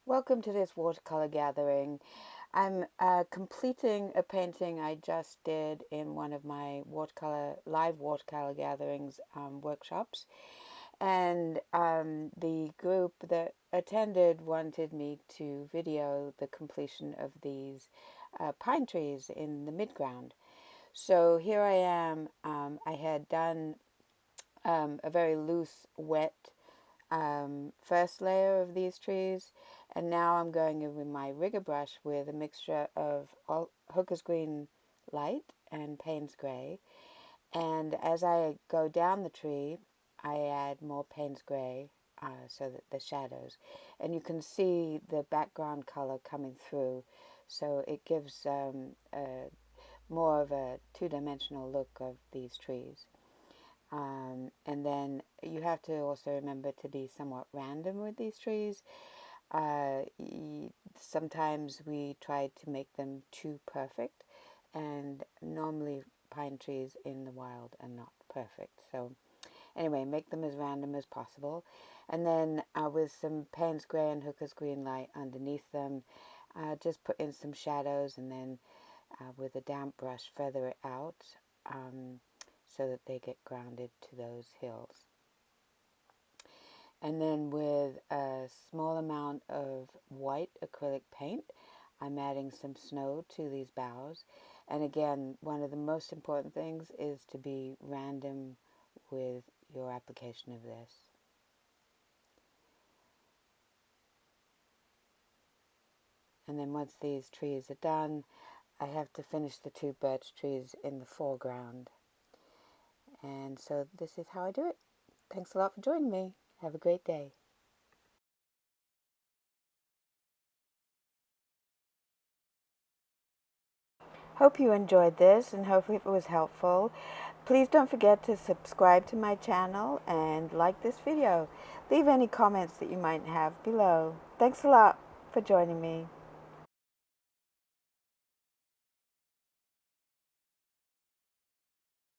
Welcome to this watercolor gathering. I'm completing a painting I just did in one of my live watercolor gatherings workshops. And the group that attended wanted me to video the completion of these pine trees in the midground. So here I am. I had done a very loose, wet first layer of these trees, and now I'm going in with my rigger brush with a mixture of Hooker's Green Light and Paynes Gray. And as I go down the tree, I add more Paynes Gray so that the shadows, and you can see the background color coming through, so it gives more of a two-dimensional look of these trees. And then you have to also remember to be somewhat random with these trees. Uh, Sometimes we try to make them too perfect, and normally pine trees in the wild are not perfect. So anyway, make them as random as possible. And then with some Payne's Gray and Hooker's Green Light underneath them, just put in some shadows, and then with a damp brush feather it out. So that they get grounded to those hills. And then with a small amount of white acrylic paint, I'm adding some snow to these boughs. And again, one of the most important things is to be random with your application of this. And then once these trees are done, I have to finish the two birch trees in the foreground. And so this is how I do it. Thanks a lot for joining me. Have a great day. Hope you enjoyed this and hopefully it was helpful. Please don't forget to subscribe to my channel and like this video. Leave any comments that you might have below. Thanks a lot for joining me.